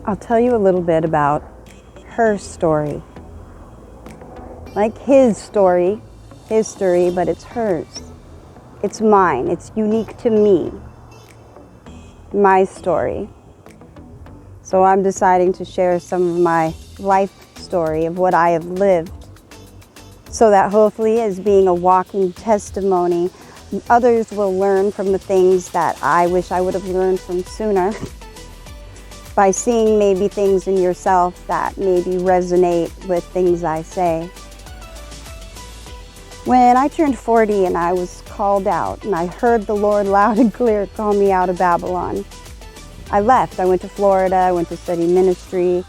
I'll tell you a little bit about her story. Like his story, but it's hers. It's mine. It's unique to me. My story. So I'm deciding to share some of my life story of what I have lived, so that hopefully, as being a walking testimony, others will learn from the things that I wish I would have learned from sooner, by seeing maybe things in yourself that maybe resonate with things I say. When I turned 40 and I was called out, and I heard the Lord loud and clear call me out of Babylon, I left. I went to Florida. I went to study ministry.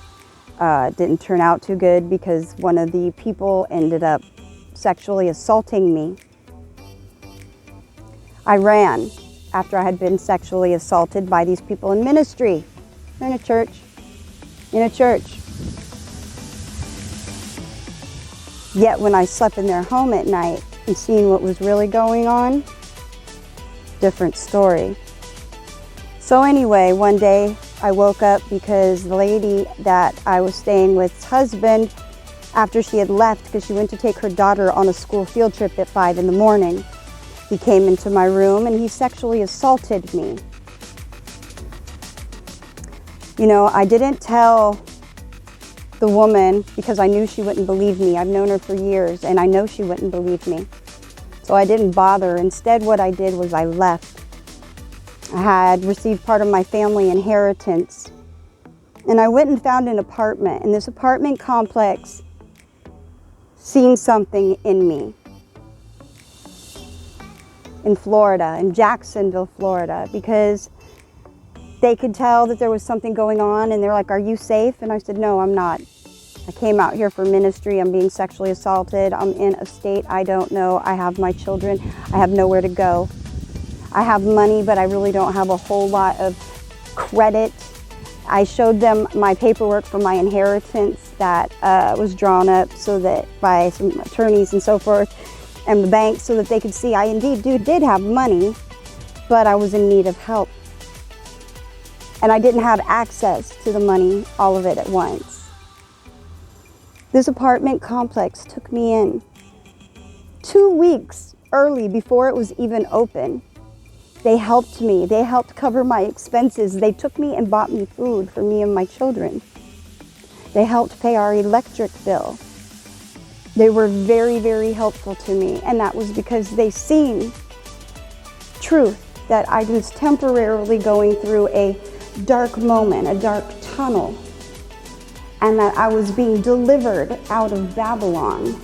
It didn't turn out too good because one of the people ended up sexually assaulting me. I ran after I had been sexually assaulted by these people in ministry. They're in a church. Yet when I slept in their home at night and seen what was really going on, different story. So anyway, one day I woke up because the lady that I was staying with's husband, after she had left because she went to take her daughter on a school field trip at 5 in the morning, he came into my room and he sexually assaulted me. You know, I didn't tell the woman because I knew she wouldn't believe me. I've known her for years and I know she wouldn't believe me. So I didn't bother. Instead, what I did was I left. I had received part of my family inheritance. And I went and found an apartment. And this apartment complex seen something in me. In Florida, in Jacksonville, Florida, because they could tell that there was something going on, and they're like, "Are you safe?" And I said, "No, I'm not. I came out here for ministry. I'm being sexually assaulted. I'm in a state I don't know. I have my children. I have nowhere to go. I have money, but I really don't have a whole lot of credit." I showed them my paperwork for my inheritance that was drawn up so that by some attorneys and so forth, and the bank, so that they could see I indeed did have money, but I was in need of help. And I didn't have access to the money, all of it at once. This apartment complex took me in 2 weeks early before it was even open. They helped me. They helped cover my expenses. They took me and bought me food for me and my children. They helped pay our electric bill. They were very, very helpful to me. And that was because they seen truth, that I was temporarily going through a dark moment, a dark tunnel, and that I was being delivered out of Babylon.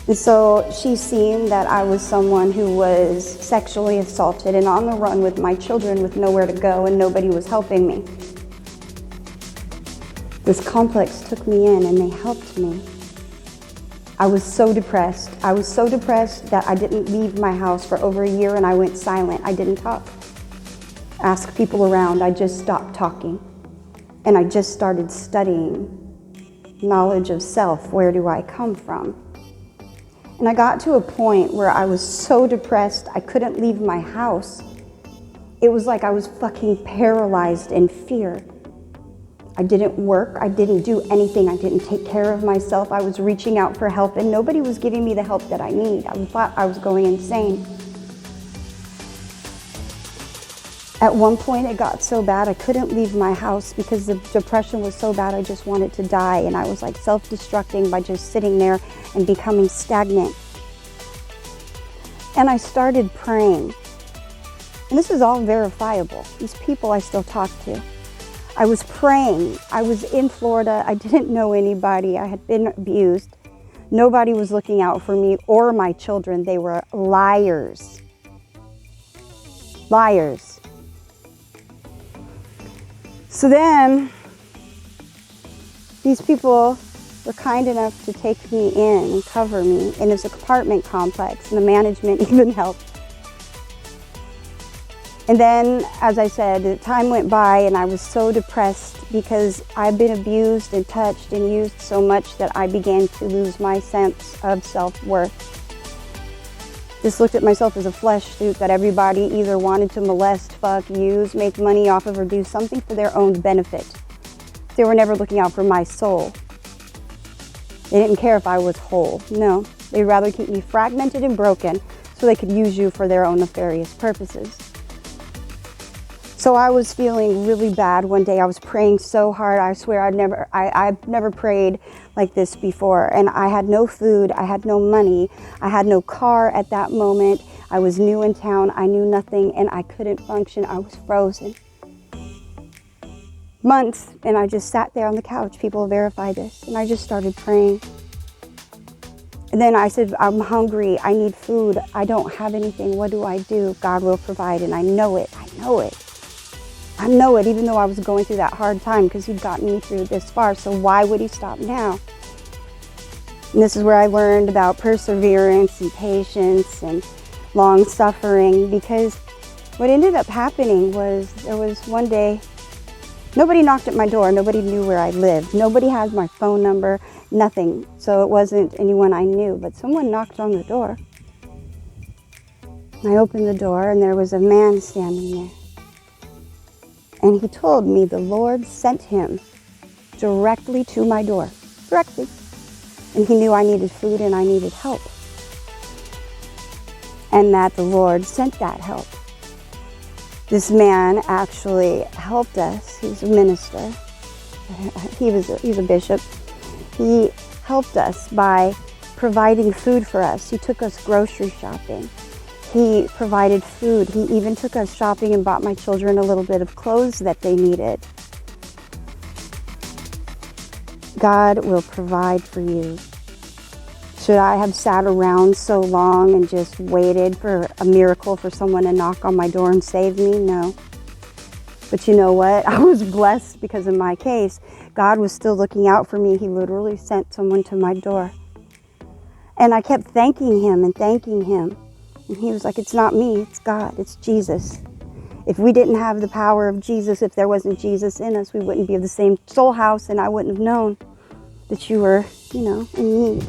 And so she seen that I was someone who was sexually assaulted and on the run with my children with nowhere to go, and nobody was helping me. This complex took me in and they helped me. I was so depressed. I was so depressed that I didn't leave my house for over a year, and I went silent. I didn't talk. Ask people around. I just stopped talking. And I just started studying knowledge of self. Where do I come from? And I got to a point where I was so depressed I couldn't leave my house. It was like I was fucking paralyzed in fear. I didn't work. I didn't do anything. I didn't take care of myself. I was reaching out for help and nobody was giving me the help that I need. I thought I was going insane. At one point it got so bad I couldn't leave my house because the depression was so bad I just wanted to die, and I was like self-destructing by just sitting there and becoming stagnant. And I started praying. And this is all verifiable. These people I still talk to. I was praying. I was in Florida. I didn't know anybody. I had been abused. Nobody was looking out for me or my children. They were liars. Liars. So then, these people were kind enough to take me in and cover me in this apartment complex, and the management even helped. And then, as I said, the time went by and I was so depressed because I've been abused and touched and used so much that I began to lose my sense of self-worth. Just looked at myself as a flesh suit that everybody either wanted to molest, fuck, use, make money off of, or do something for their own benefit. They were never looking out for my soul. They didn't care if I was whole. No, they'd rather keep me fragmented and broken so they could use you for their own nefarious purposes. So I was feeling really bad one day. I was praying so hard. I swear I've never prayed like this before. And I had no food. I had no money. I had no car at that moment. I was new in town. I knew nothing and I couldn't function. I was frozen. Months, and I just sat there on the couch. People verify this. And I just started praying. And then I said, I'm hungry. I need food. I don't have anything. What do I do? God will provide. And I know it. I know it. I know it, even though I was going through that hard time, because he'd gotten me through this far. So why would he stop now? And this is where I learned about perseverance and patience and long suffering, because what ended up happening was there was one day, nobody knocked at my door. Nobody knew where I lived. Nobody had my phone number, nothing. So it wasn't anyone I knew, but someone knocked on the door. I opened the door and there was a man standing there. And he told me the Lord sent him directly to my door, directly. And he knew I needed food and I needed help. And that the Lord sent that help. This man actually helped us. He's a minister. He's a bishop. He helped us by providing food for us. He took us grocery shopping. He provided food. He even took us shopping and bought my children a little bit of clothes that they needed. God will provide for you. Should I have sat around so long and just waited for a miracle for someone to knock on my door and save me? No. But you know what? I was blessed because in my case, God was still looking out for me. He literally sent someone to my door. And I kept thanking him and thanking him. And he was like, it's not me, it's God, it's Jesus. If we didn't have the power of Jesus, if there wasn't Jesus in us, we wouldn't be of the same soul house, and I wouldn't have known that you were, in need.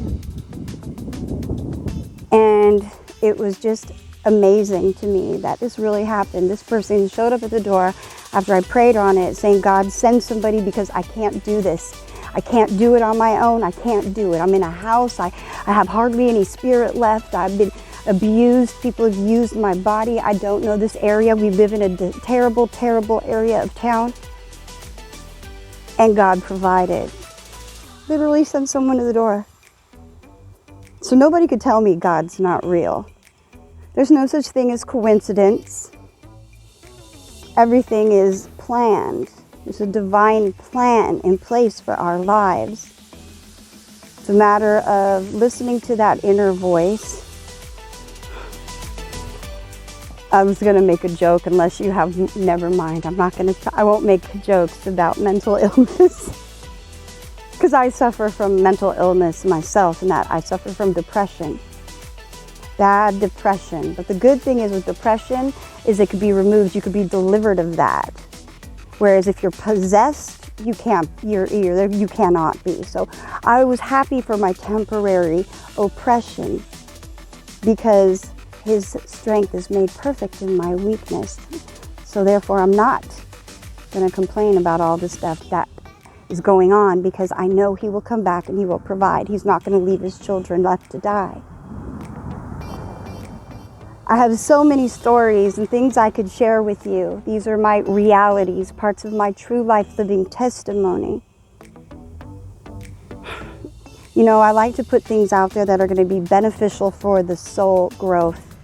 And it was just amazing to me that this really happened. This person showed up at the door after I prayed on it, saying, God, send somebody because I can't do this. I can't do it on my own. I can't do it. I'm in a house. I have hardly any spirit left. I've been abused. People have used my body. I don't know this area. We live in a terrible, terrible area of town. And God provided. Literally sent someone to the door. So nobody could tell me God's not real. There's no such thing as coincidence. Everything is planned. There's a divine plan in place for our lives. It's a matter of listening to that inner voice. I was going to make a joke unless you have, never mind. I won't make jokes about mental illness. Because I suffer from mental illness myself, and that I suffer from depression. Bad depression. But the good thing is with depression is it could be removed. You could be delivered of that. Whereas if you're possessed, you cannot be. So I was happy for my temporary oppression because his strength is made perfect in my weakness. So therefore I'm not going to complain about all the stuff that is going on, because I know he will come back and he will provide. He's not going to leave his children left to die. I have so many stories and things I could share with you. These are my realities, parts of my true life living testimony. I like to put things out there that are going to be beneficial for the soul growth.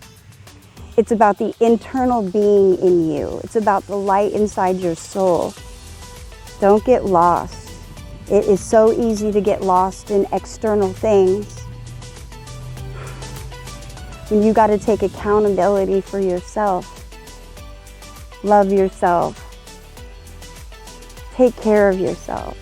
It's about the internal being in you. It's about the light inside your soul. Don't get lost. It is so easy to get lost in external things. And you got to take accountability for yourself. Love yourself. Take care of yourself.